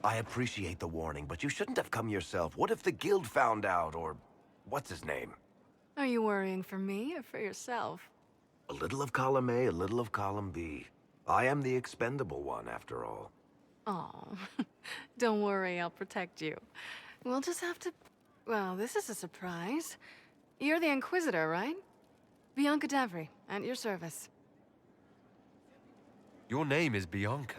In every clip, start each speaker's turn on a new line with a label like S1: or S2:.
S1: I appreciate the warning, but you shouldn't have come yourself. What if the guild found out, or... what's his name?
S2: Are you worrying for me or for yourself?
S1: A little of column A, a little of column B. I am the expendable one, after all.
S2: Oh, don't worry, I'll protect you. We'll just have to... Well, this is a surprise. You're the Inquisitor, right? Bianca Davry, at your service.
S3: Your name is Bianca.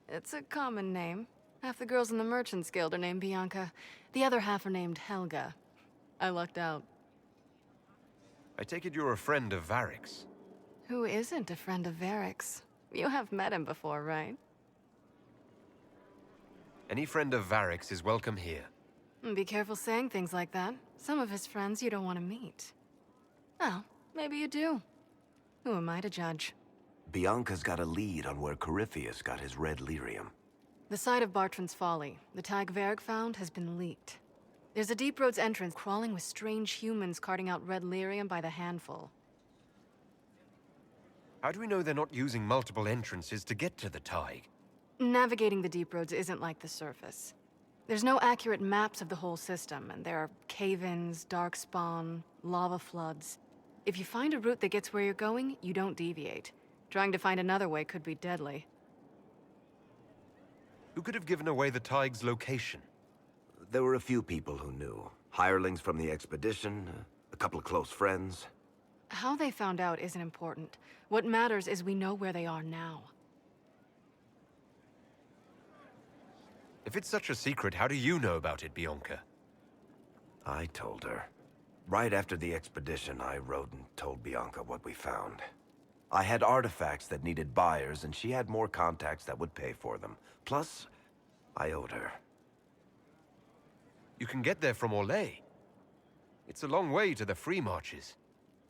S2: It's a common name. Half the girls in the Merchants Guild are named Bianca. The other half are named Helga. I lucked out.
S3: I take it you're a friend of Varric's.
S2: Who isn't a friend of Varric's? You have met him before, right?
S3: Any friend of Varric's is welcome here.
S2: Be careful saying things like that. Some of his friends you don't want to meet. Well, maybe you do. Who am I to judge?
S1: Bianca's got a lead on where Corypheus got his red lyrium.
S2: The site of Bartran's Folly, the tag Varric found, has been leaked. There's a Deep Roads entrance crawling with strange humans carting out red lyrium by the handful.
S3: How do we know they're not using multiple entrances to get to the Tig?
S2: Navigating the Deep Roads isn't like the surface. There's no accurate maps of the whole system, and there are cave-ins, darkspawn, lava floods. If you find a route that gets where you're going, you don't deviate. Trying to find another way could be deadly.
S3: Who could have given away the Tig's location?
S1: There were a few people who knew. Hirelings from the expedition, a couple of close friends.
S2: How they found out isn't important. What matters is we know where they are now.
S3: If it's such a secret, how do you know about it, Bianca?
S1: I told her. Right after the expedition, I wrote and told Bianca what we found. I had artifacts that needed buyers, and she had more contacts that would pay for them. Plus, I owed her.
S3: You can get there from Orlais. It's a long way to the free marches.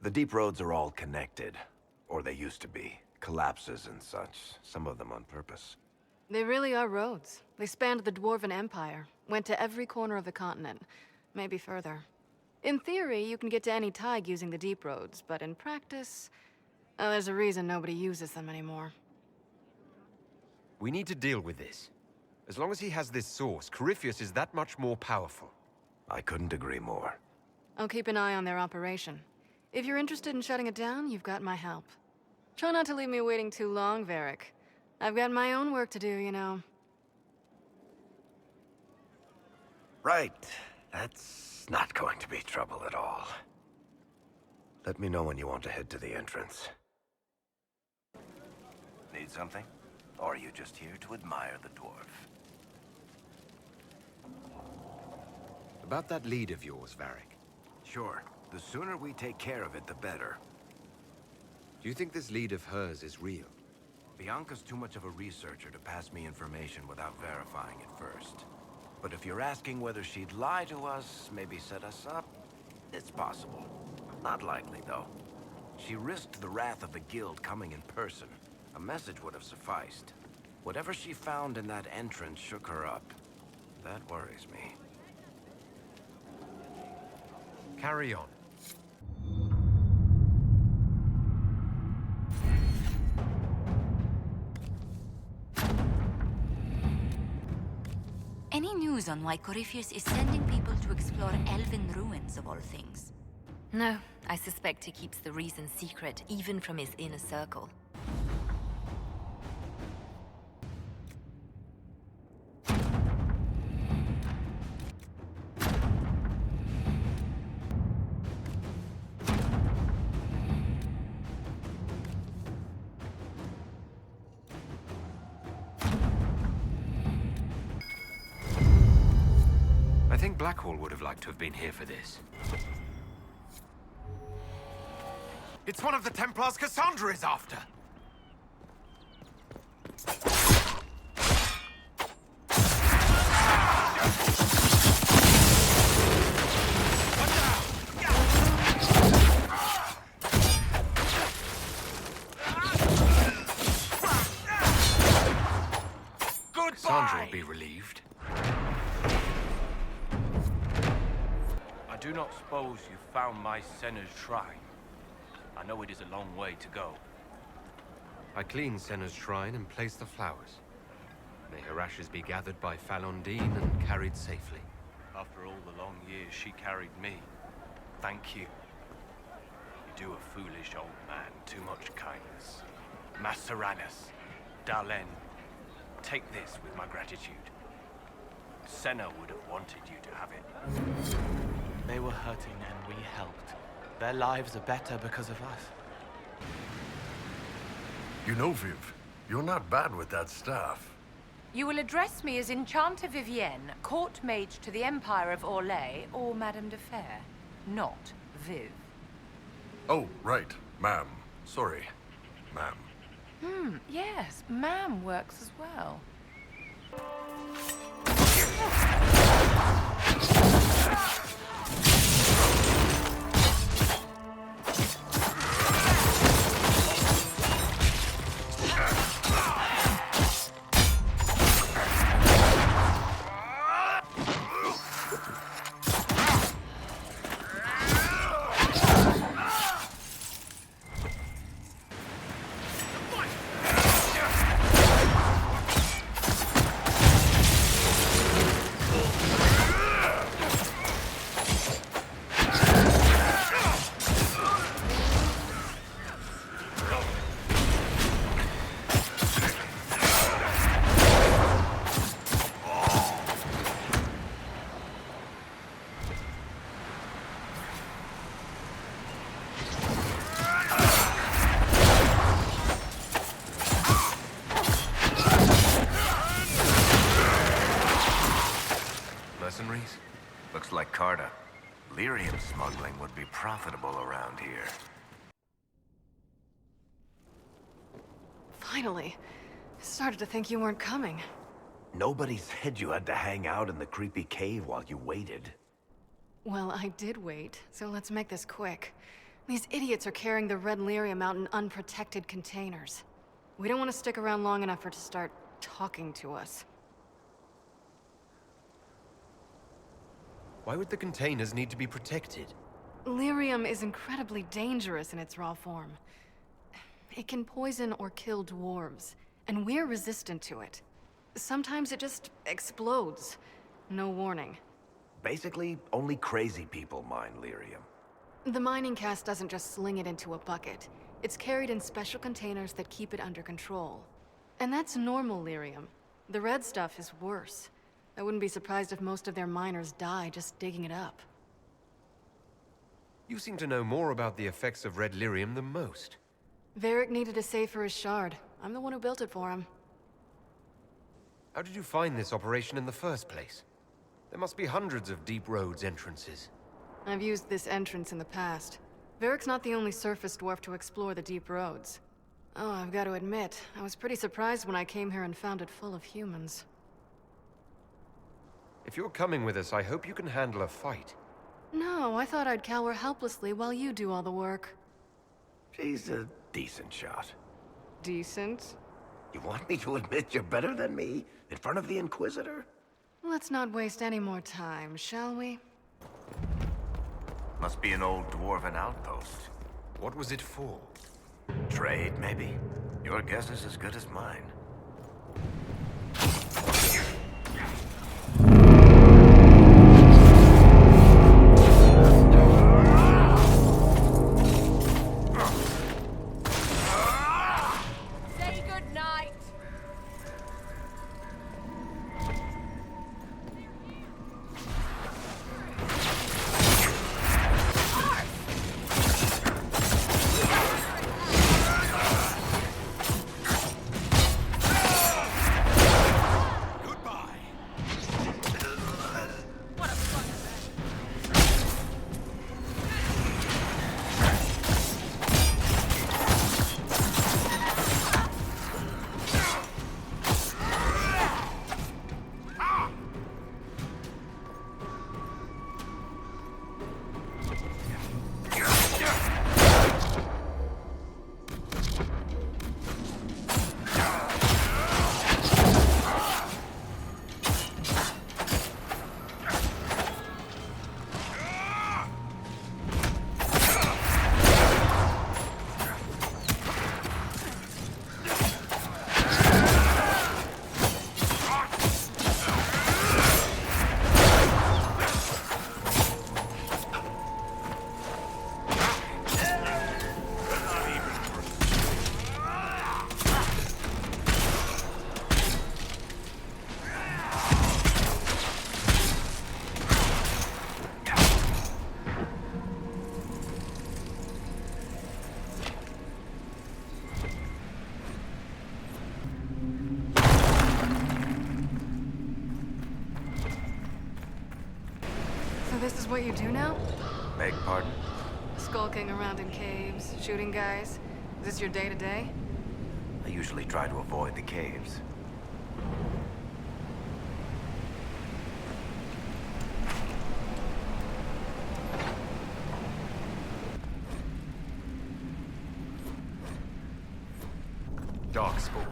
S1: The deep roads are all connected. Or they used to be. Collapses and such. Some of them on purpose.
S2: They really are roads. They spanned the Dwarven Empire, went to every corner of the continent, maybe further. In theory, you can get to any Tig using the deep roads, but in practice, there's a reason nobody uses them anymore.
S3: We need to deal with this. As long as he has this source, Corypheus is that much more powerful.
S1: I couldn't agree more.
S2: I'll keep an eye on their operation. If you're interested in shutting it down, you've got my help. Try not to leave me waiting too long, Varric. I've got my own work to do, you know.
S1: Right. That's not going to be trouble at all. Let me know when you want to head to the entrance. Need something? Or are you just here to admire the dwarf?
S3: About that lead of yours, Varric.
S1: Sure. The sooner we take care of it, the better.
S3: Do you think this lead of hers is real?
S1: Bianca's too much of a researcher to pass me information without verifying it first. But if you're asking whether she'd lie to us, maybe set us up, it's possible. Not likely, though. She risked the wrath of the guild coming in person. A message would have sufficed. Whatever she found in that entrance shook her up. That worries me.
S3: Carry on.
S4: Any news on why Corypheus is sending people to explore elven ruins of all things? No, I suspect he keeps the reason secret, even from his inner circle.
S3: I think Blackhall would have liked to have been here for this. It's one of the Templars Cassandra is after! Cassandra will be relieved.
S5: I do not suppose you found my Senna's shrine. I know it is a long way to go.
S3: I cleaned Senna's shrine and placed the flowers. May her ashes be gathered by Falondine and carried safely.
S5: After all the long years she carried me, thank you. You do a foolish old man too much kindness. Maseranus, Dalen, take this with my gratitude. Senna would have wanted you to have it.
S6: They were hurting and we helped. Their lives are better because of us.
S7: You know, Viv, you're not bad with that staff.
S8: You will address me as Enchanter Vivienne, court mage to the Empire of Orlais, or Madame de Fer, not Viv.
S7: Oh, right. Ma'am. Sorry. Ma'am.
S8: Yes, ma'am works as well.
S3: Mercenaries?
S1: Looks like Carta. Lyrium smuggling would be profitable around here.
S2: Finally. I started to think you weren't coming.
S1: Nobody said you had to hang out in the creepy cave while you waited.
S2: Well, I did wait, so let's make this quick. These idiots are carrying the red lyrium out in unprotected containers. We don't want to stick around long enough for it to start talking to us.
S3: Why would the containers need to be protected?
S2: Lyrium is incredibly dangerous in its raw form. It can poison or kill dwarves, and we're resistant to it. Sometimes it just explodes. No warning.
S1: Basically, only crazy people mine lyrium.
S2: The mining cast doesn't just sling it into a bucket. It's carried in special containers that keep it under control. And that's normal lyrium. The red stuff is worse. I wouldn't be surprised if most of their miners die just digging it up.
S3: You seem to know more about the effects of red lyrium than most.
S2: Varric needed a safe for his shard. I'm the one who built it for him.
S3: How did you find this operation in the first place? There must be hundreds of deep roads entrances.
S2: I've used this entrance in the past. Varric's not the only surface dwarf to explore the deep roads. Oh, I've got to admit, I was pretty surprised when I came here and found it full of humans.
S3: If you're coming with us, I hope you can handle a fight.
S2: No, I thought I'd cower helplessly while you do all the work.
S1: She's a decent shot.
S2: Decent?
S1: You want me to admit you're better than me? In front of the Inquisitor?
S2: Let's not waste any more time, shall we?
S1: Must be an old dwarven outpost.
S3: What was it for?
S1: Trade, maybe? Your guess is as good as mine.
S8: Say goodnight.
S2: this is what you do now?
S1: Beg pardon?
S2: Skulking around in caves, shooting guys. Is this your day-to-day?
S1: I usually try to avoid the caves. Darkspawn.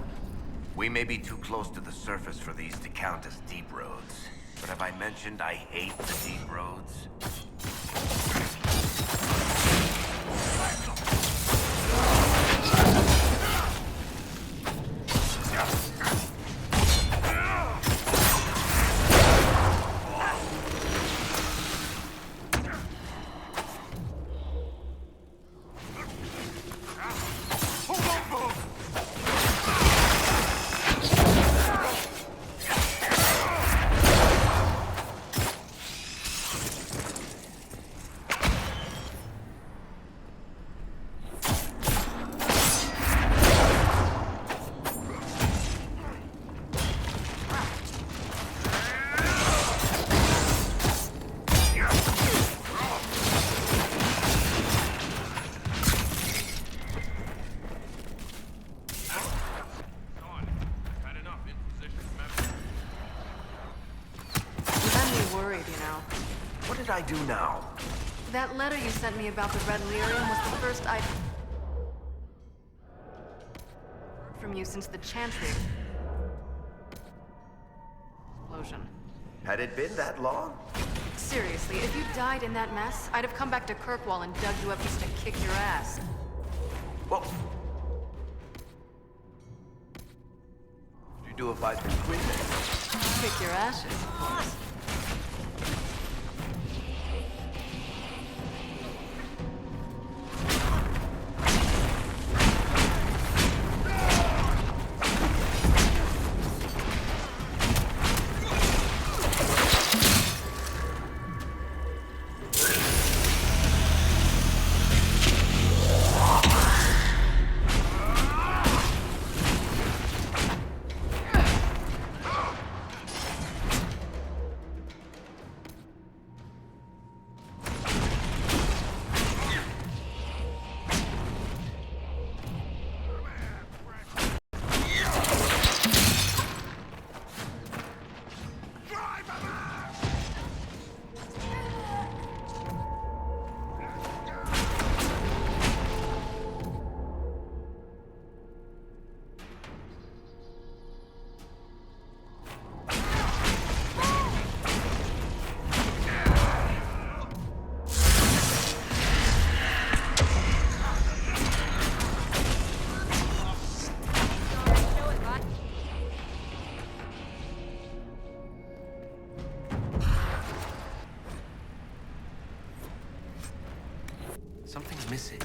S1: We may be too close to the surface for these to count as deep roads. But have I mentioned I hate the deep roads? What did I do now?
S2: That letter you sent me about the Red Lyrium was the first I've heard from you since the Chantry explosion.
S1: Had it been that long?
S2: Seriously, if you died in that mess, I'd have come back to Kirkwall and dug you up just to kick your ass.
S1: Well... Did you do it by the queen?
S2: Kick your ashes, of course.
S1: Something's missing.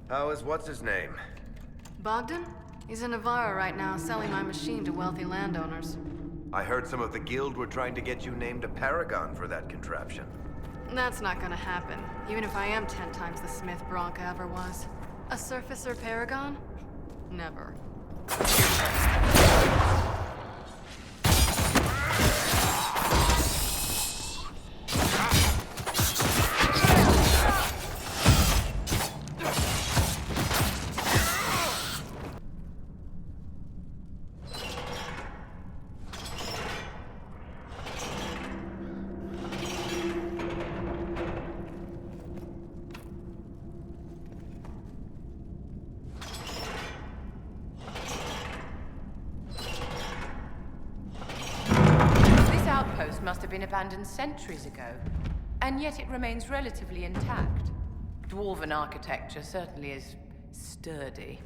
S1: How is what's-his-name?
S2: Bogdan? He's in Navarra right now, selling my machine to wealthy landowners.
S1: I heard some of the guild were trying to get you named a paragon for that contraption.
S2: That's not gonna happen, even if I am 10 times the Smith Bronca ever was. A surfacer paragon? Never.
S8: Must have been abandoned centuries ago, and yet it remains relatively intact. Dwarven architecture certainly is sturdy.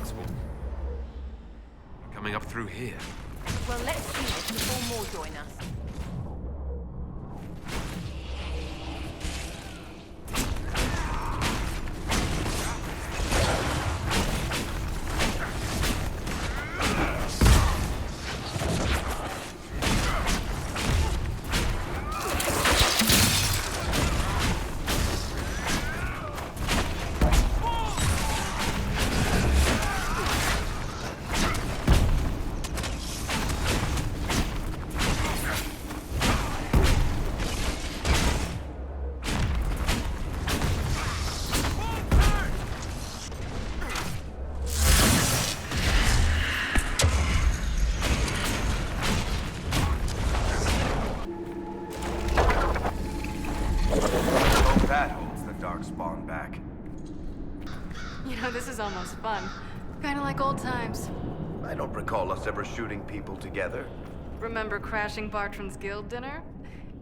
S3: Darkspawn. Coming up through here.
S8: Well, let's see this before more join us.
S1: That holds the Darkspawn back.
S2: You know, this is almost fun. Kinda like old times.
S1: I don't recall us ever shooting people together.
S2: Remember crashing Bartran's guild dinner?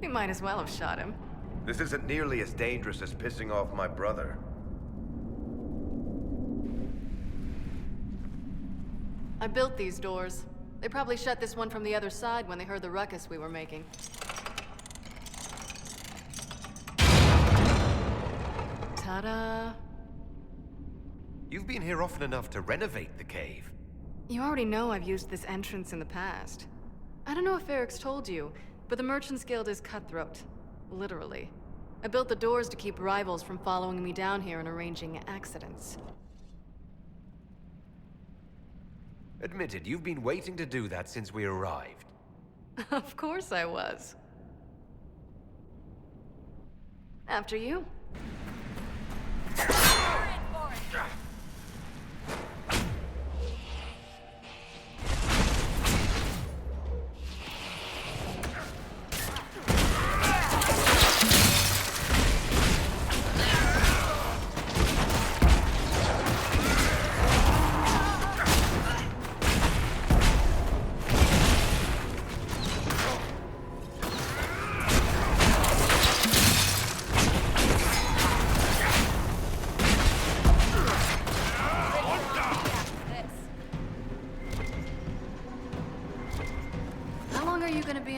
S2: We might as well have shot him.
S1: This isn't nearly as dangerous as pissing off my brother.
S2: I built these doors. They probably shut this one from the other side when they heard the ruckus we were making. Ta-da!
S3: You've been here often enough to renovate the cave.
S2: You already know I've used this entrance in the past. I don't know if Eric's told you, but the Merchants Guild is cutthroat. Literally. I built the doors to keep rivals from following me down here and arranging accidents.
S3: Admitted, you've been waiting to do that since we arrived.
S2: Of course I was. After you.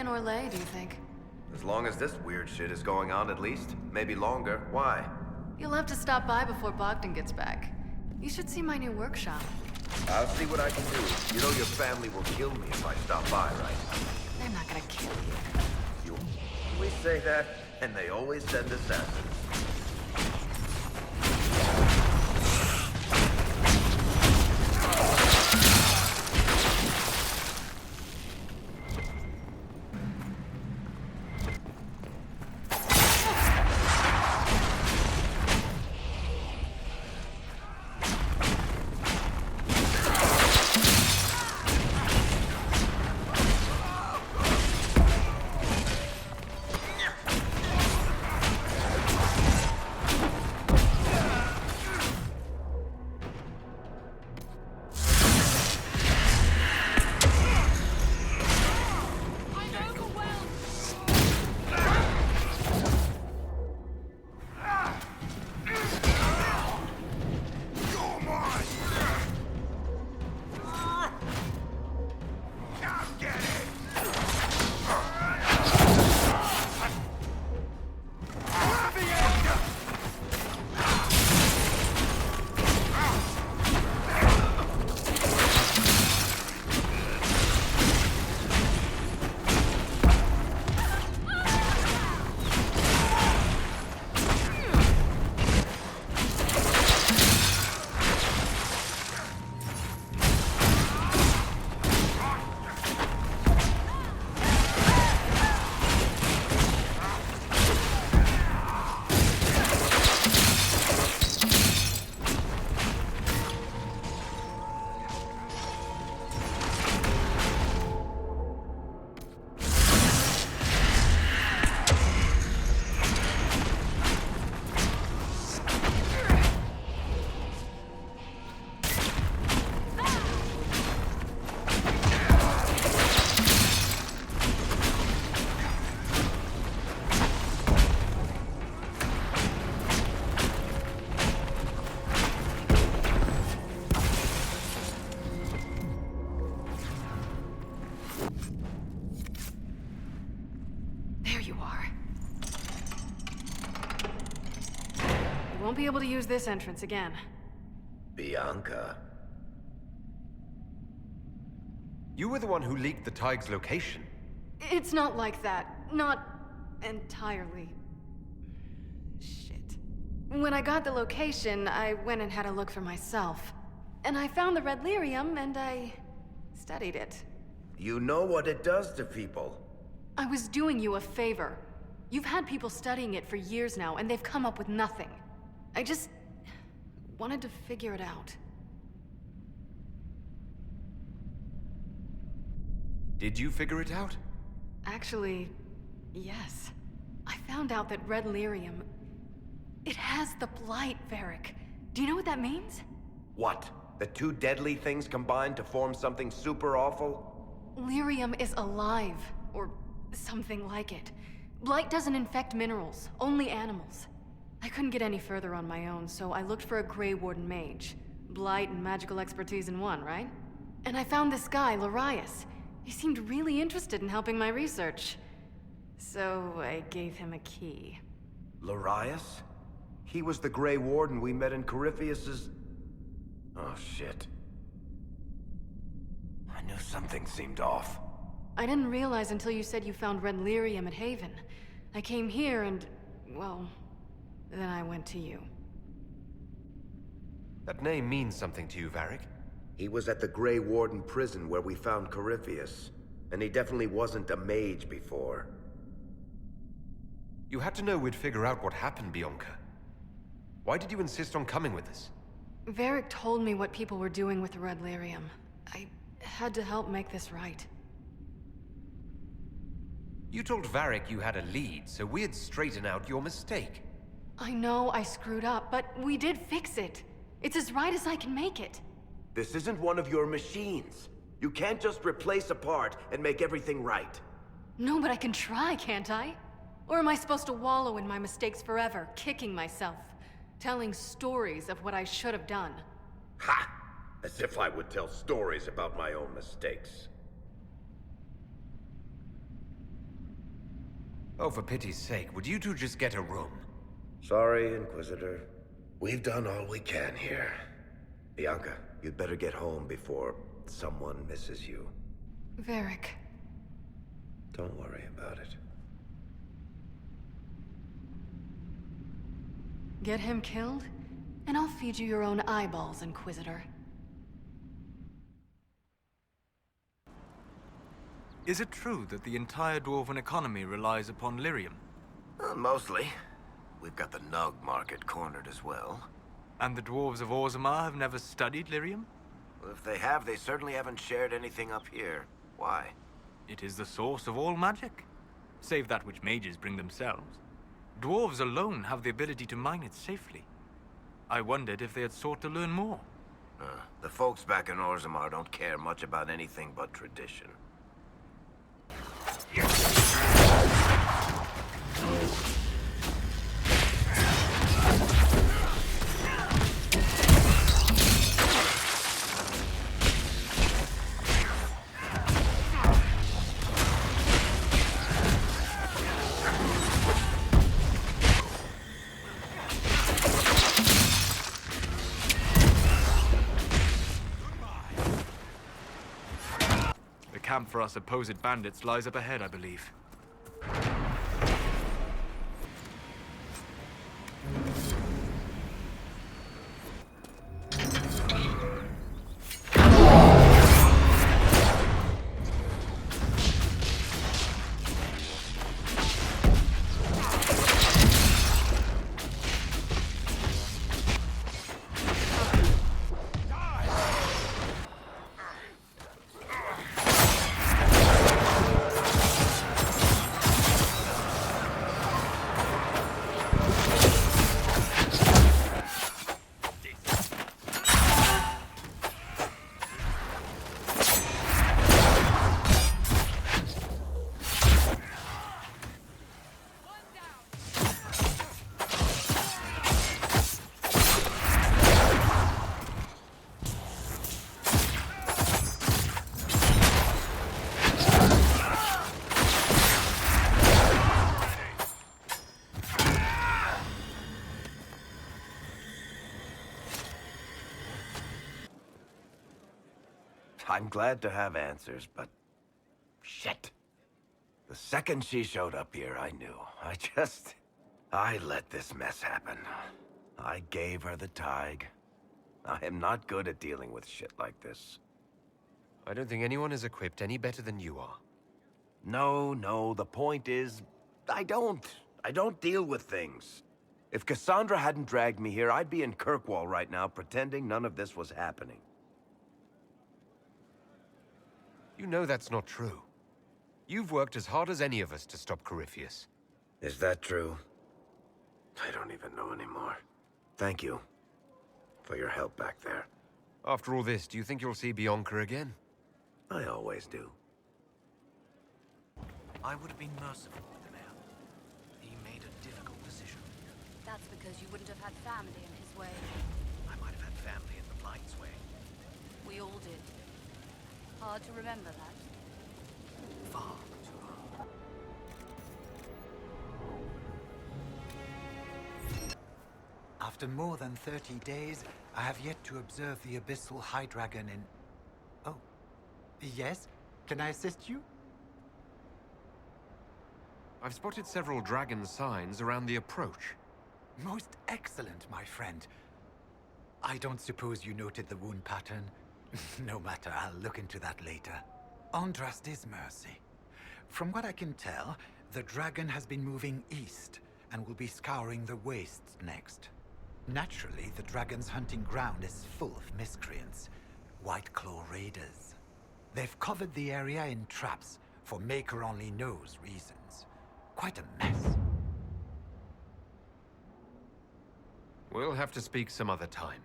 S2: Orlais, do you think?
S1: As long as this weird shit is going on, at least. Maybe longer. Why?
S2: You'll have to stop by before Bogdan gets back. You should see my new workshop.
S1: I'll see what I can do. You know your family will kill me if I stop by, right?
S2: They're not gonna kill you.
S1: You always say that, and they always send assassins.
S2: won't be able to use this entrance again.
S1: Bianca.
S3: You were the one who leaked the Tig's location.
S2: It's not like that. Not entirely. Shit. When I got the location, I went and had a look for myself. And I found the red lyrium, and I studied it.
S1: You know what it does to people.
S2: I was doing you a favor. You've had people studying it for years now, and they've come up with nothing. I just wanted to figure it out.
S3: Did you figure it out?
S2: Actually, yes. I found out that red lyrium... It has the blight, Varric. Do you know what that means?
S1: What? The two deadly things combined to form something super awful?
S2: Lyrium is alive, or something like it. Blight doesn't infect minerals, only animals. I couldn't get any further on my own, so I looked for a Grey Warden mage. Blight and magical expertise in one, right? And I found this guy, Larius. He seemed really interested in helping my research. So I gave him a key.
S1: Larius? He was the Grey Warden we met in Corypheus's... Oh, shit. I knew something seemed off.
S2: I didn't realize until you said you found red lyrium at Haven. I came here and, well, then I went to you.
S3: That name means something to you, Varric.
S1: He was at the Grey Warden prison where we found Corypheus. And he definitely wasn't a mage before.
S3: You had to know we'd figure out what happened, Bianca. Why did you insist on coming with us?
S2: Varric told me what people were doing with the red lyrium. I had to help make this right.
S3: You told Varric you had a lead, so we'd straighten out your mistake.
S2: I know I screwed up, but we did fix it. It's as right as I can make it.
S1: This isn't one of your machines. You can't just replace a part and make everything right.
S2: No, but I can try, can't I? Or am I supposed to wallow in my mistakes forever, kicking myself, telling stories of what I should have done?
S1: Ha! As if I would tell stories about my own mistakes.
S3: Oh, for pity's sake, would you two just get a room?
S1: Sorry, Inquisitor. We've done all we can here. Bianca, you'd better get home before someone misses you.
S2: Varric.
S1: Don't worry about it.
S2: Get him killed, and I'll feed you your own eyeballs, Inquisitor.
S9: Is it true that the entire Dwarven economy relies upon lyrium?
S1: Mostly. We've got the Nug market cornered as well.
S9: And the dwarves of Orzammar have never studied lyrium?
S1: Well, if they have, they certainly haven't shared anything up here. Why?
S9: It is the source of all magic, save that which mages bring themselves. Dwarves alone have the ability to mine it safely. I wondered if they had sought to learn more.
S1: The folks back in Orzammar don't care much about anything but tradition.
S9: The camp for our supposed bandits lies up ahead, I believe.
S1: I'm glad to have answers, but... shit. The second she showed up here, I knew. I let this mess happen. I gave her the Tig. I am not good at dealing with shit like this.
S3: I don't think anyone is equipped any better than you are.
S1: No, the point is, I don't deal with things. If Cassandra hadn't dragged me here, I'd be in Kirkwall right now pretending none of this was happening.
S3: You know that's not true. You've worked as hard as any of us to stop Corypheus.
S1: Is that true? I don't even know anymore. Thank you for your help back there.
S3: After all this, do you think you'll see Bianca again?
S1: I always do.
S10: I would have been merciful with the man. He made a difficult decision.
S11: That's because you wouldn't have had family in his way.
S10: I might have had family in the Blight's way.
S11: We all did. Hard to remember that.
S10: Far too hard. After more than 30 days, I have yet to observe the Abyssal High Dragon in... Oh. Yes? Can I assist you?
S3: I've spotted several dragon signs around the approach.
S10: Most excellent, my friend. I don't suppose you noted the wound pattern? No matter, I'll look into that later. Andrast is mercy. From what I can tell, the dragon has been moving east and will be scouring the wastes next. Naturally, the dragon's hunting ground is full of miscreants, White Claw raiders. They've covered the area in traps for Maker-only-knows reasons. Quite a mess.
S3: We'll have to speak some other time.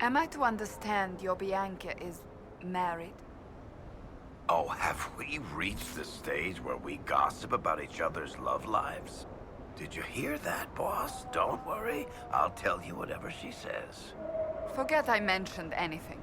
S12: Am I to understand your Bianca is married?
S1: Oh, have we reached the stage where we gossip about each other's love lives? Did you hear that, boss? Don't worry. I'll tell you whatever she says.
S12: Forget I mentioned anything.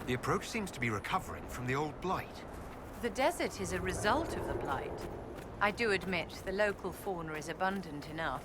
S3: The approach seems to be recovering from the old blight.
S8: The desert is a result of the blight. I do admit the local fauna is abundant enough.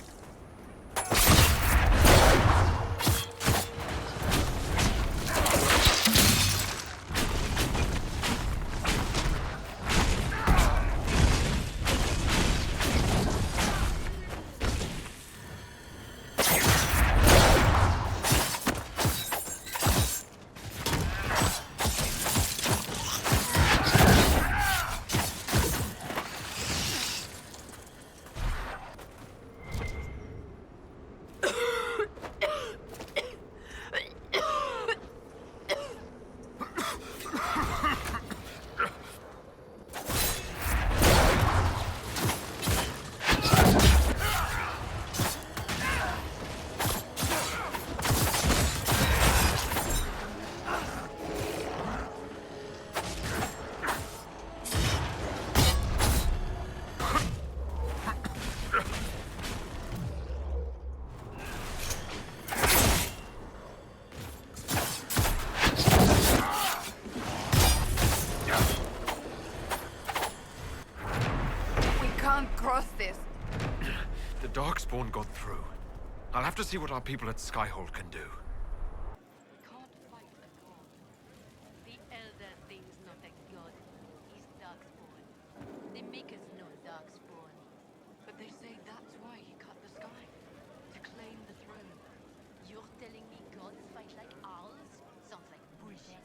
S12: Cross this.
S3: The Darkspawn got through. I'll have to see what our people at Skyhold can do.
S11: Can't fight a god. The Elder thinks not a god. He's Darkspawn. They make us know Darkspawn. But they say that's why he cut the sky. To claim the throne. You're telling me gods fight like owls? Sounds like bullshit.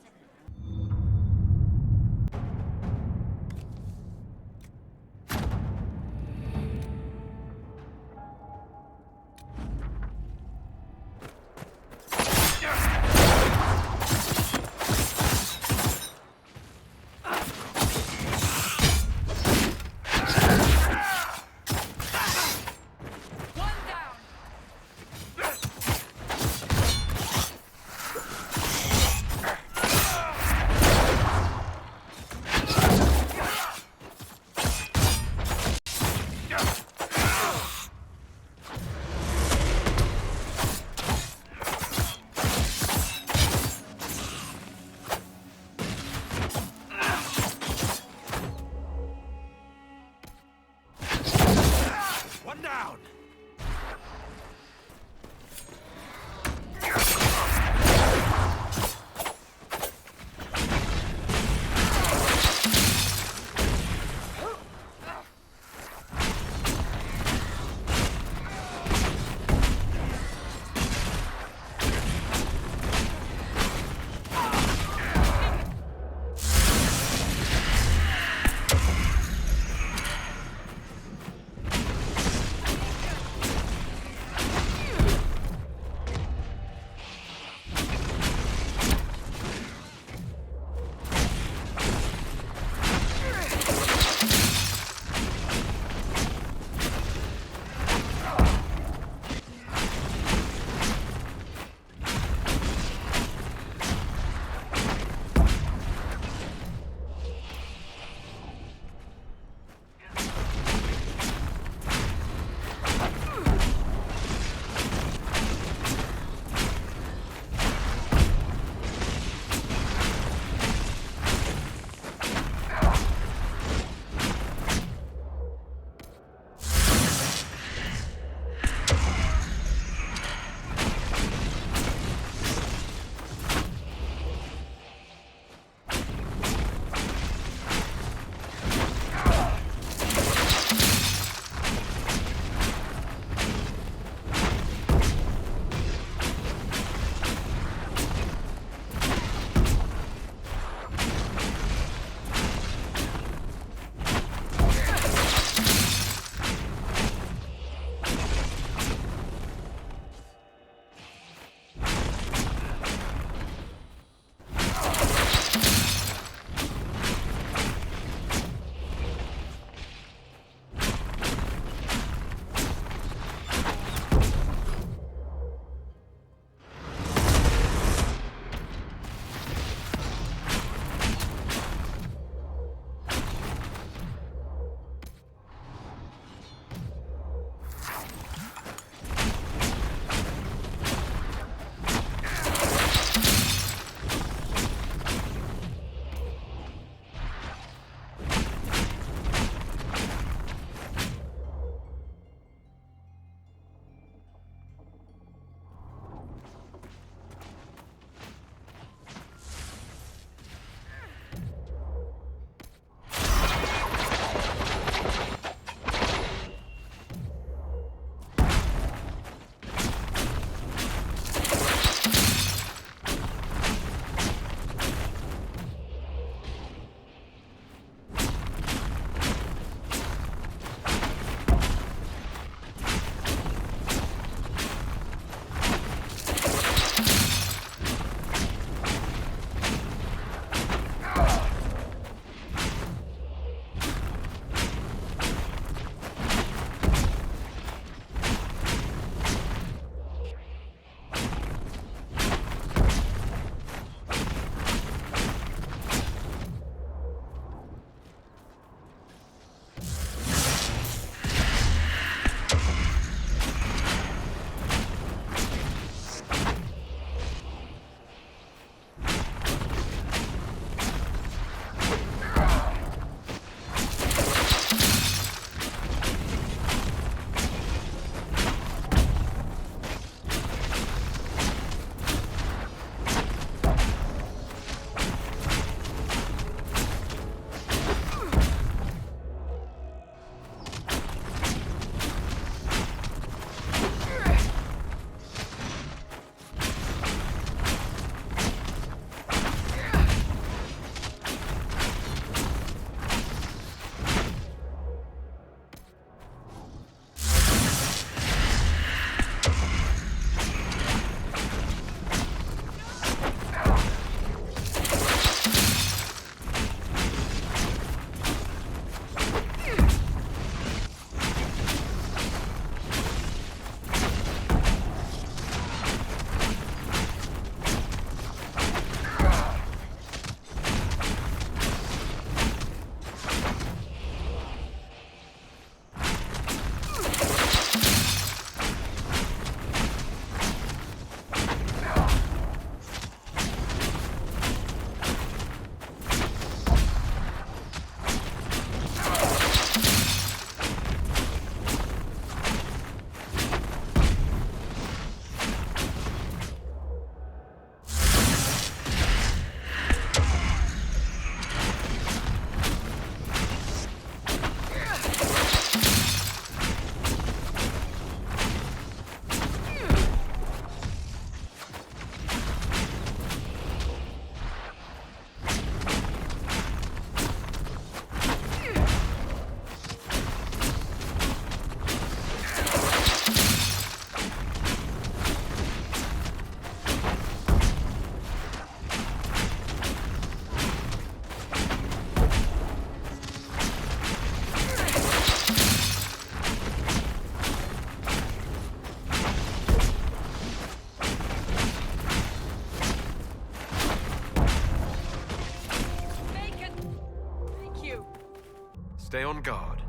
S3: Stay on guard.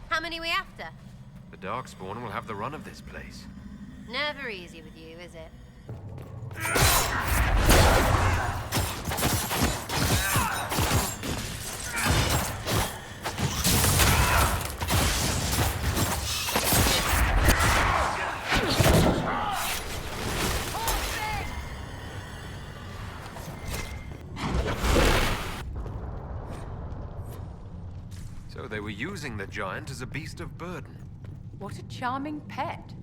S13: How many we after?
S3: The Darkspawn will have the run of this place.
S13: Never easy with you, is it?
S3: So they were using the giant as a beast of burden.
S8: What a charming pet.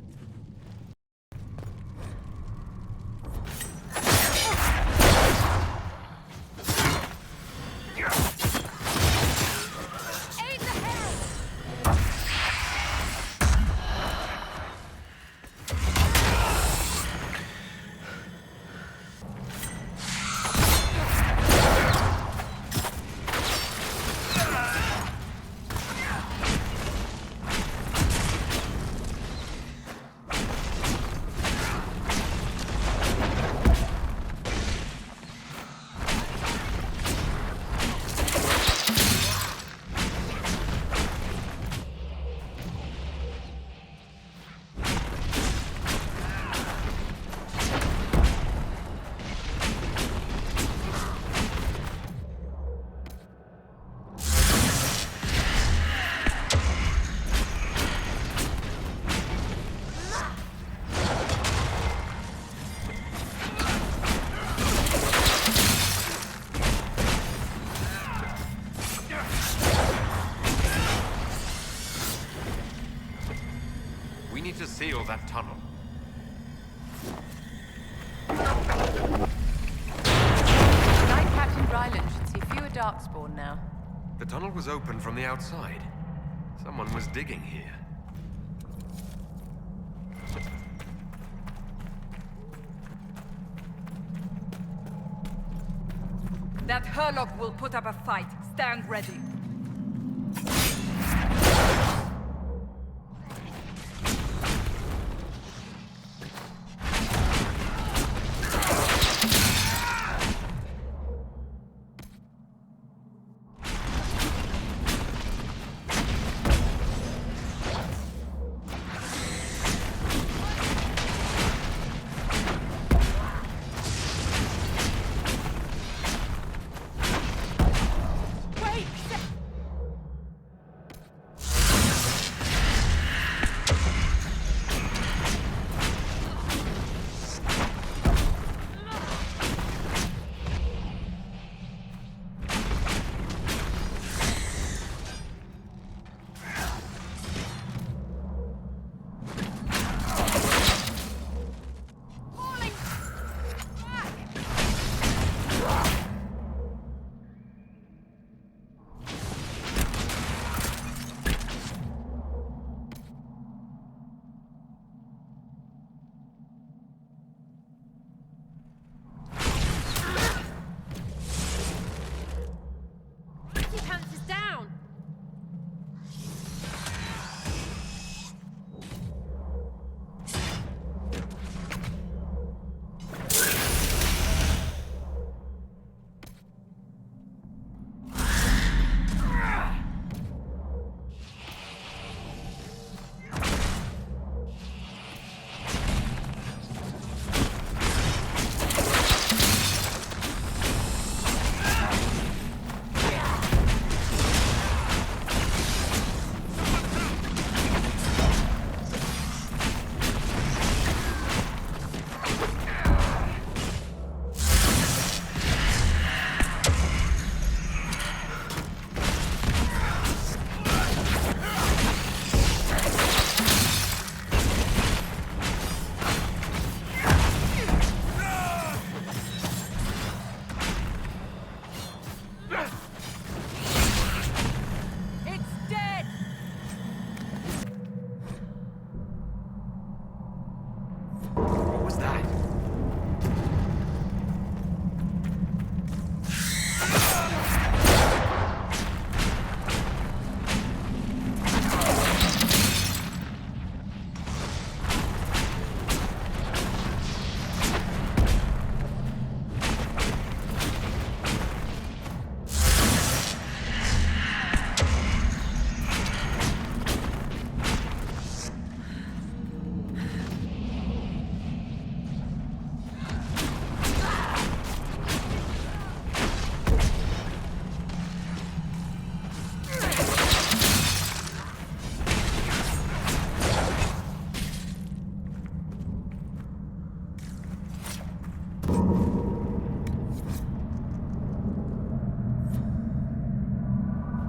S3: We need to seal that tunnel.
S8: Night Captain Ryland should see fewer Darkspawn now.
S3: The tunnel was open from the outside. Someone was digging here.
S12: That Herlock will put up a fight. Stand ready.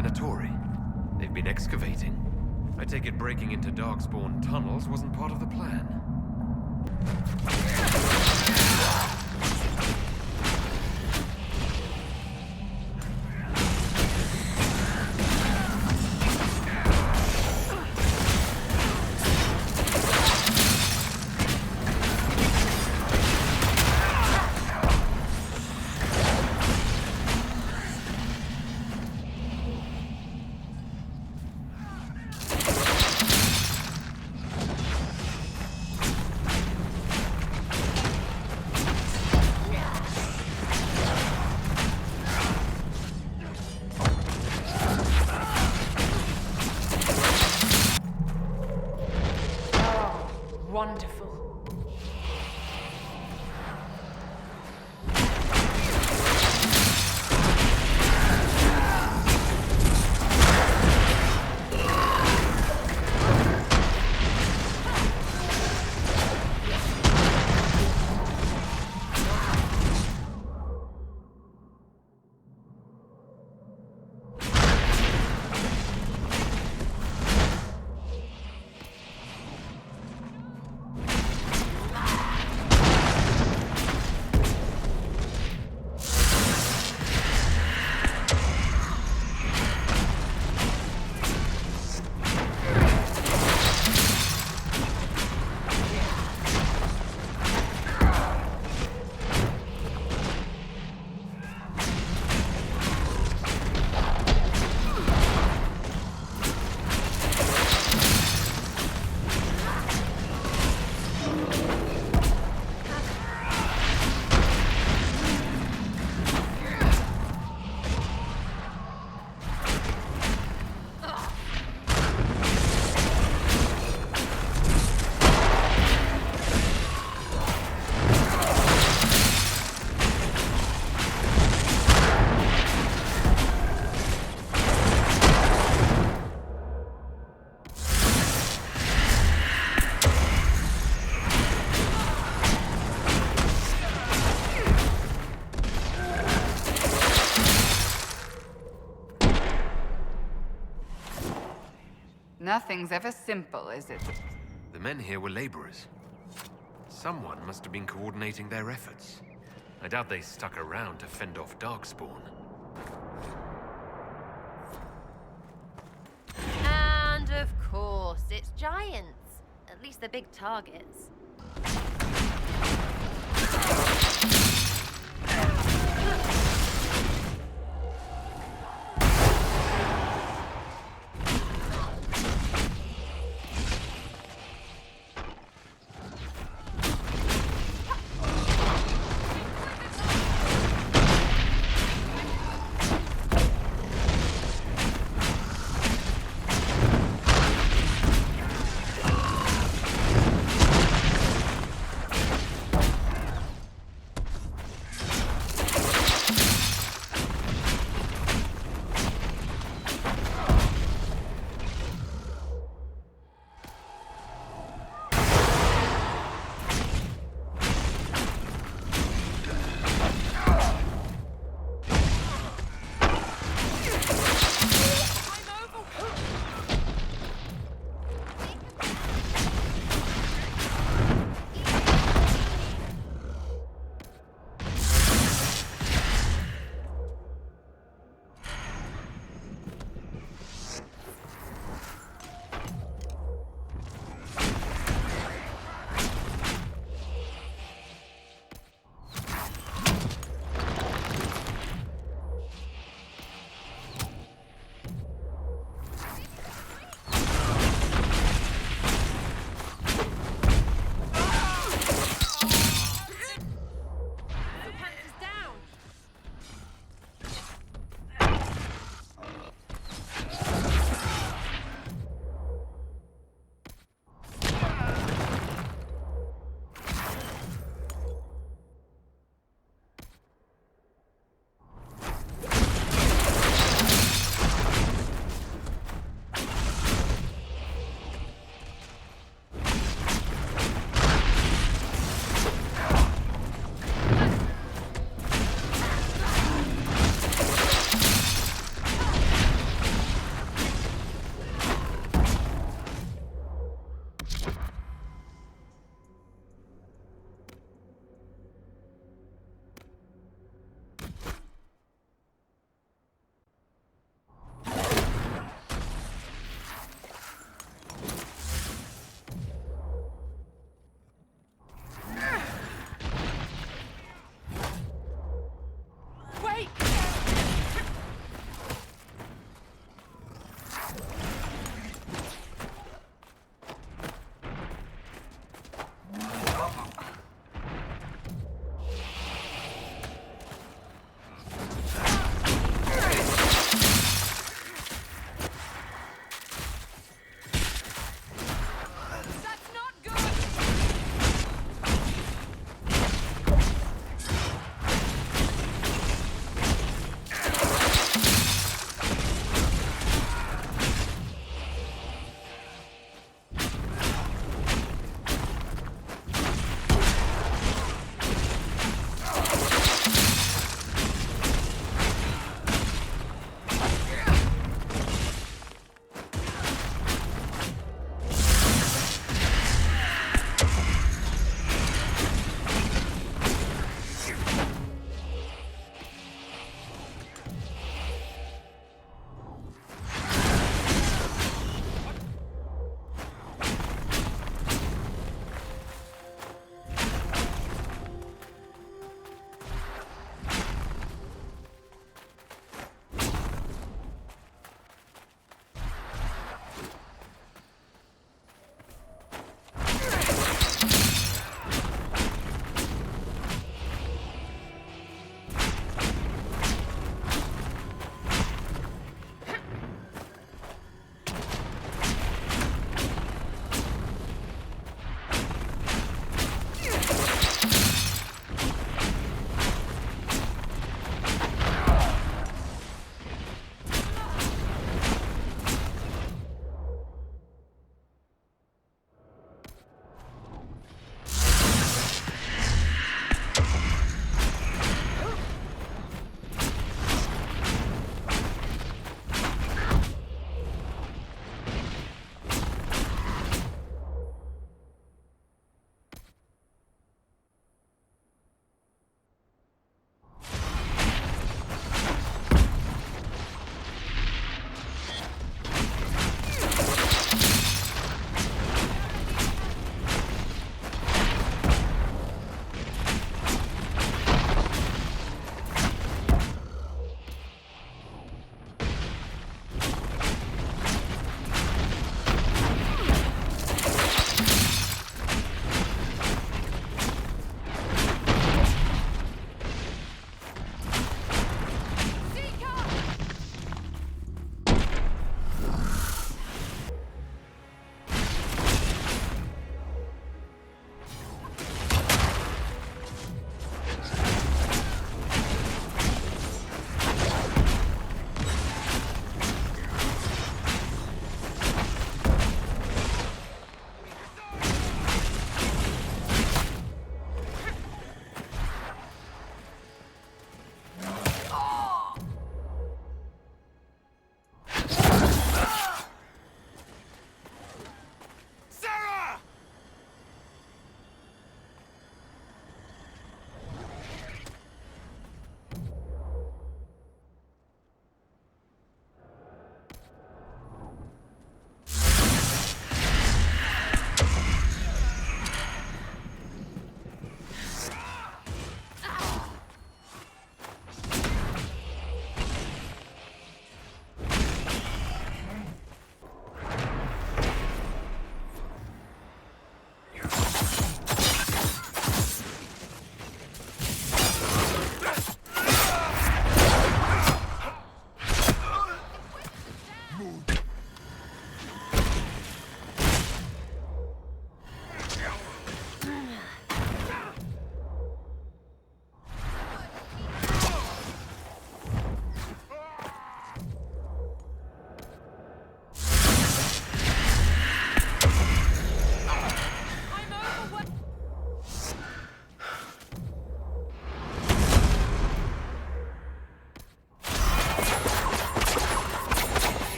S3: Venatori. They've been excavating. I take it breaking into Darkspawn tunnels wasn't part of the plan.
S8: Wonderful.
S12: Nothing's ever simple, is it?
S3: The men here were laborers. Someone must have been coordinating their efforts. I doubt they stuck around to fend off Darkspawn.
S13: And of course, it's giants. At least they're big targets.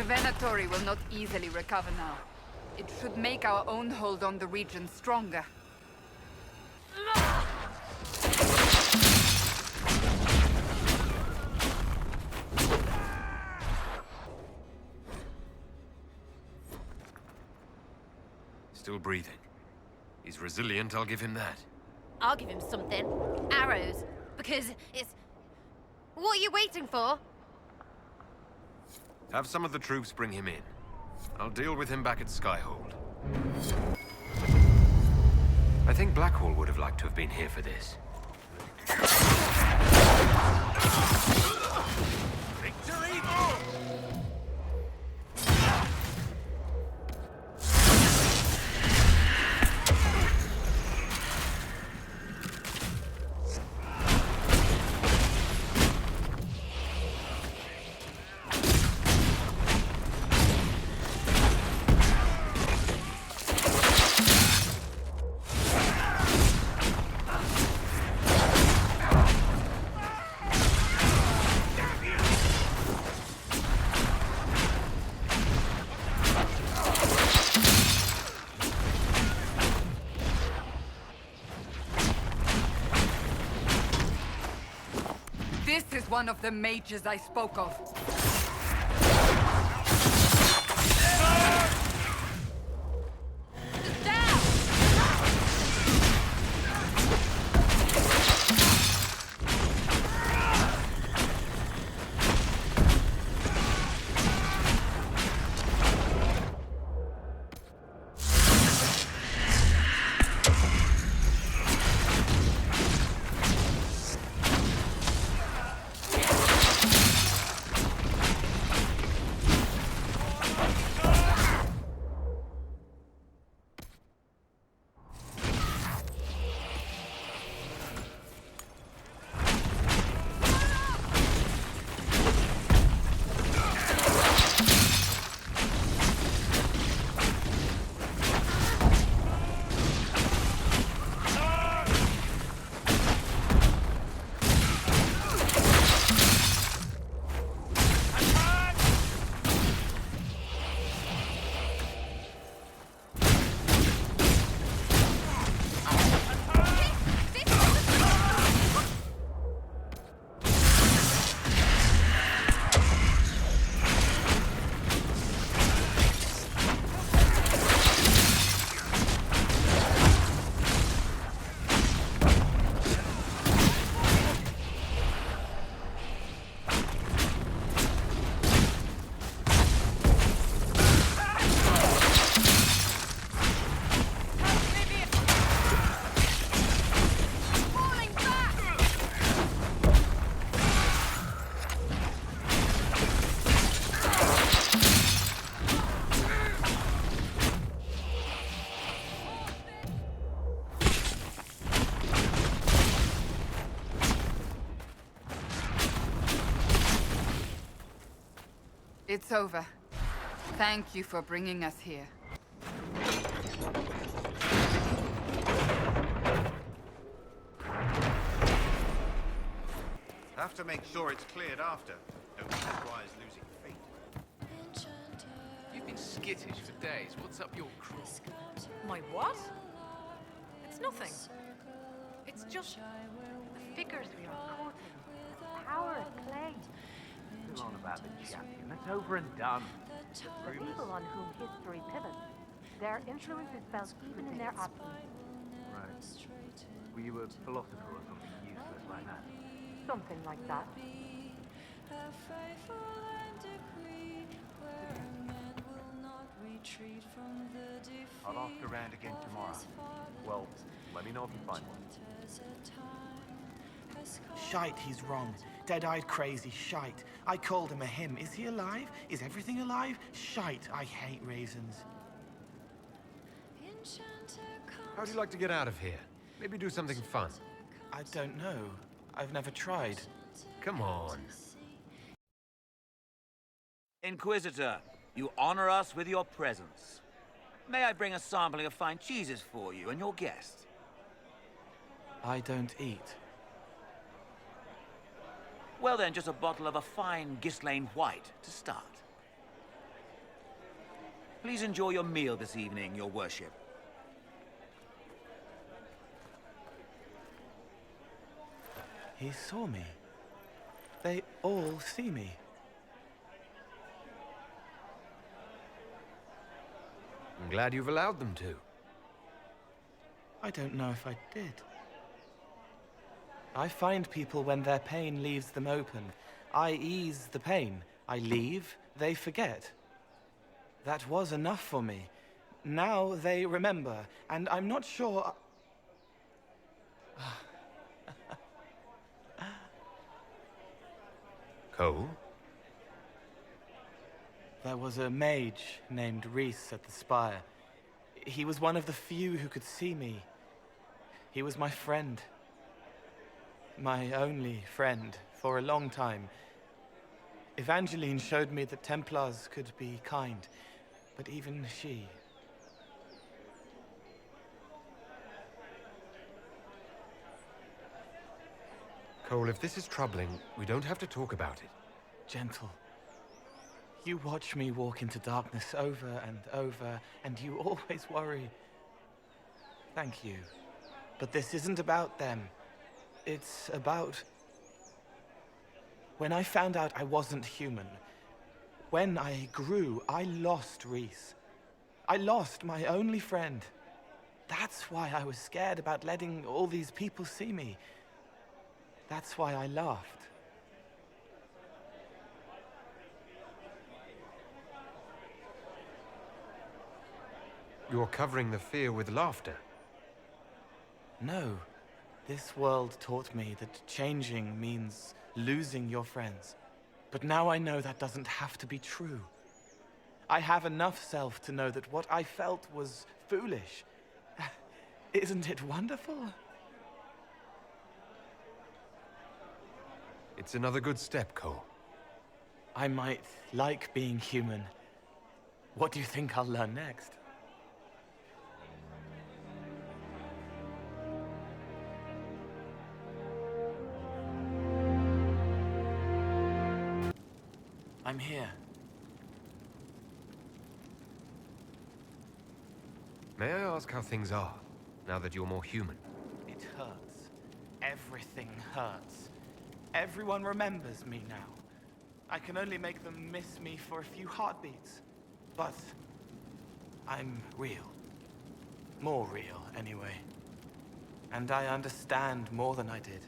S12: Venatori will not easily recover now. It should make our own hold on the region stronger.
S3: Still breathing. He's resilient, I'll give him that.
S13: I'll give him something. Arrows. Because it's... What are you waiting for?
S3: Have some of the troops bring him in. I'll deal with him back at Skyhold. I think Blackhall would have liked to have been here for this.
S5: Victory!
S12: This is one of the mages I spoke of. It's over. Thank you for bringing us here.
S14: Have to make sure it's cleared after. Don't otherwise losing faith.
S3: You've been skittish for days. What's up your craw?
S15: My what? It's nothing. It's just the figures we are caught in. Power of clay.
S16: Too long about the champion. It's over and done.
S15: The people on whom history pivots, their influence is felt even in their absence.
S16: Right. Were you a philosopher or something useless like that?
S15: Something like that.
S16: I'll ask around again tomorrow. Well, let me know if you find one.
S17: Shite, he's wrong. Dead-eyed crazy shite. I called him a him. Is he alive? Is everything alive? Shite, I hate raisins.
S3: How'd you like to get out of here? Maybe do something fun.
S17: I don't know. I've never tried.
S3: Come on.
S18: Inquisitor, you honor us with your presence. May I bring a sampling of fine cheeses for you and your guest?
S17: I don't eat.
S18: Well then, just a bottle of a fine Ghislaine White to start. Please enjoy your meal this evening, your worship.
S17: He saw me. They all see me.
S3: I'm glad you've allowed them to.
S17: I don't know if I did. I find people when their pain leaves them open. I ease the pain. I leave, they forget. That was enough for me. Now they remember, and I'm not sure...
S3: Cole?
S17: There was a mage named Reese at the spire. He was one of the few who could see me. He was my friend. My only friend for a long time. Evangeline showed me that Templars could be kind, but even she...
S3: Cole, if this is troubling, we don't have to talk about it.
S17: Gentle. You watch me walk into darkness over and over, and you always worry. Thank you. But this isn't about them. It's about... When I found out I wasn't human, when I grew, I lost Reese. I lost my only friend. That's why I was scared about letting all these people see me. That's why I laughed.
S3: You're covering the fear with laughter.
S17: No. This world taught me that changing means losing your friends. But now I know that doesn't have to be true. I have enough self to know that what I felt was foolish. Isn't it wonderful?
S3: It's another good step, Cole.
S17: I might like being human. What do you think I'll learn next? I'm here.
S3: May I ask how things are, now that you're more human?
S17: It hurts. Everything hurts. Everyone remembers me now. I can only make them miss me for a few heartbeats. But I'm real. More real, anyway. And I understand more than I did.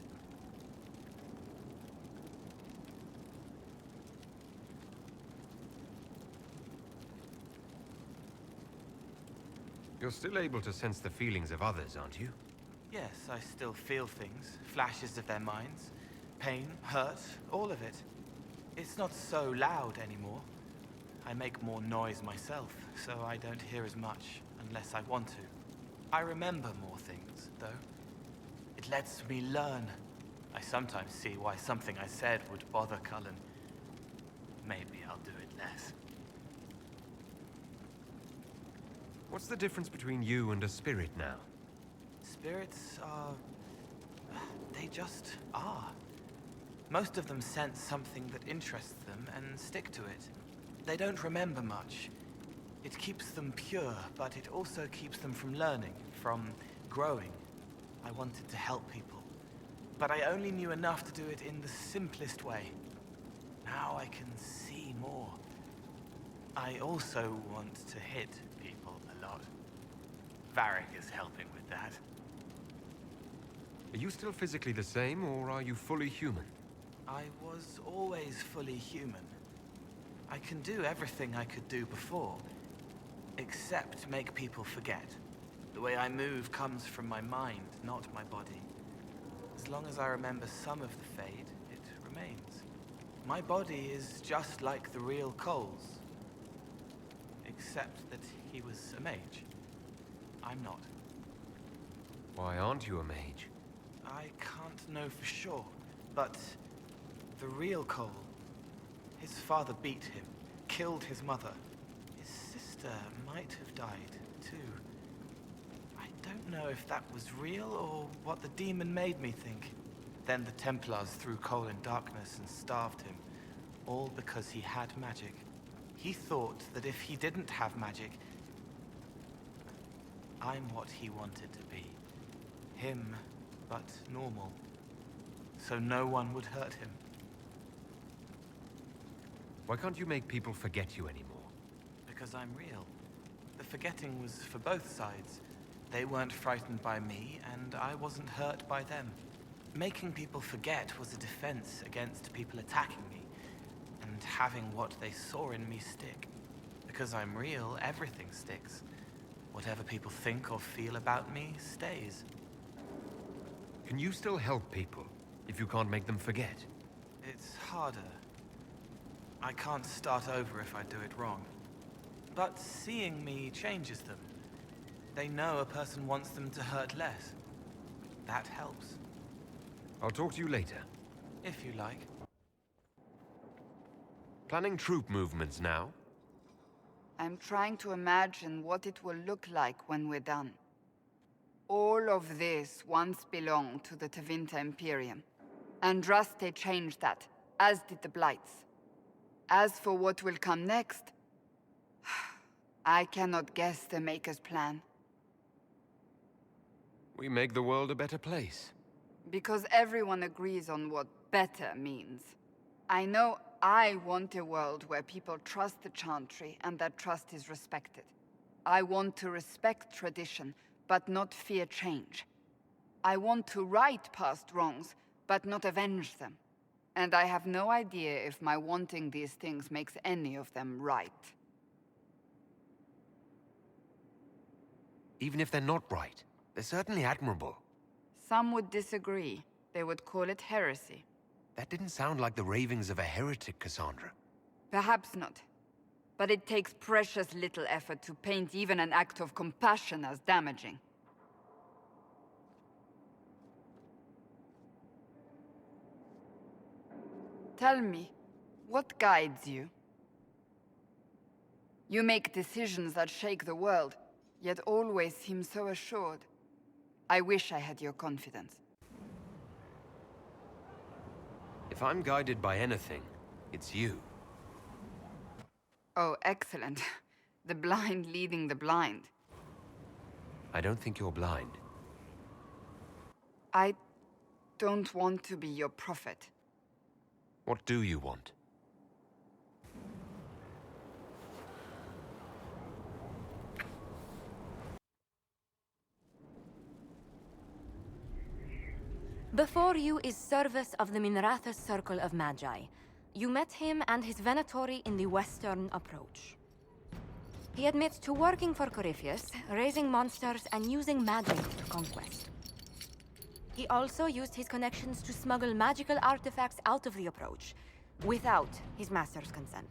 S3: You're still able to sense the feelings of others, aren't you?
S17: Yes, I still feel things. Flashes of their minds. Pain, hurt, all of it. It's not so loud anymore. I make more noise myself, so I don't hear as much unless I want to. I remember more things, though. It lets me learn. I sometimes see why something I said would bother Cullen. maybe I'll do it less.
S3: What's the difference between you and a spirit now?
S17: Spirits are... they just are. Most of them sense something that interests them and stick to it. They don't remember much. It keeps them pure, but it also keeps them from learning, from growing. I wanted to help people, but I only knew enough to do it in the simplest way. Now I can see more. I also want to hit people a lot. Varric is helping with that.
S3: Are you still physically the same, or are you fully human?
S17: I was always fully human. I can do everything I could do before, except make people forget. The way I move comes from my mind, not my body. As long as I remember some of the Fade, it remains. My body is just like the real Cole's. Except that he was a mage. I'm not.
S3: Why aren't you a mage?
S17: I can't know for sure, but the real Cole, his father beat him, killed his mother. His sister might have died, too. I don't know if that was real or what the demon made me think. Then the Templars threw Cole in darkness and starved him, all because he had magic. He thought that if he didn't have magic, I'm what he wanted to be. Him, but normal. So no one would hurt him.
S3: Why can't you make people forget you anymore?
S17: Because I'm real. The forgetting was for both sides. They weren't frightened by me, and I wasn't hurt by them. Making people forget was a defense against people attacking me, and having what they saw in me stick. Because I'm real, everything sticks. Whatever people think or feel about me stays.
S3: Can you still help people, if you can't make them forget?
S17: It's harder. I can't start over if I do it wrong. But seeing me changes them. They know a person wants them to hurt less. That helps.
S3: I'll talk to you later.
S17: If you like.
S3: Planning troop movements now?
S12: I'm trying to imagine what it will look like when we're done. All of this once belonged to the Tevinter Imperium. Andraste changed that, as did the Blights. As for what will come next, I cannot guess the Maker's plan.
S3: We make the world a better place.
S12: Because everyone agrees on what better means. I know I want a world where people trust the Chantry and that trust is respected. I want to respect tradition, but not fear change. I want to right past wrongs, but not avenge them. And I have no idea if my wanting these things makes any of them right.
S3: Even if they're not right, they're certainly admirable.
S12: Some would disagree. They would call it heresy.
S3: That didn't sound like the ravings of a heretic, Cassandra.
S12: Perhaps not. But it takes precious little effort to paint even an act of compassion as damaging. Tell me, what guides you? You make decisions that shake the world, yet always seem so assured. I wish I had your confidence.
S3: If I'm guided by anything, it's you.
S12: Oh, excellent. The blind leading the blind.
S3: I don't think you're blind.
S12: I don't want to be your prophet.
S3: What do you want?
S4: Before you is Service of the Minrathous Circle of Magi. You met him and his Venatori in the Western Approach. He admits to working for Corypheus, raising monsters and using magic for conquest. He also used his connections to smuggle magical artifacts out of the Approach, without his master's consent.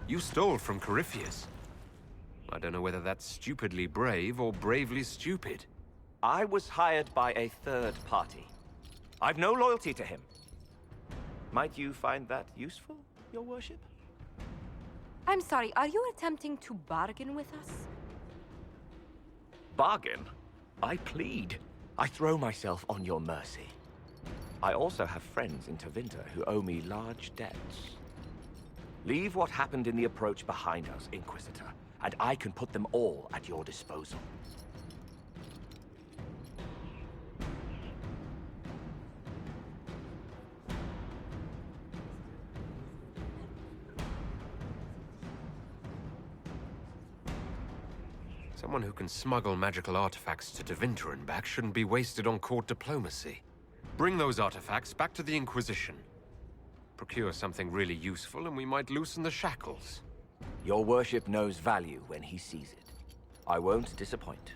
S3: You stole from Corypheus. I don't know whether that's stupidly brave or bravely stupid.
S19: I was hired by a third party. I've no loyalty to him. Might you find that useful, Your Worship?
S4: I'm sorry, are you attempting to bargain with us?
S19: Bargain? I plead. I throw myself on your mercy. I also have friends in Tevinter who owe me large debts. Leave what happened in the approach behind us, Inquisitor, and I can put them all at your disposal.
S3: Someone who can smuggle magical artifacts to Tevinter and back shouldn't be wasted on court diplomacy. Bring those artifacts back to the Inquisition. Procure something really useful and we might loosen the shackles.
S19: Your Worship knows value when he sees it. I won't disappoint.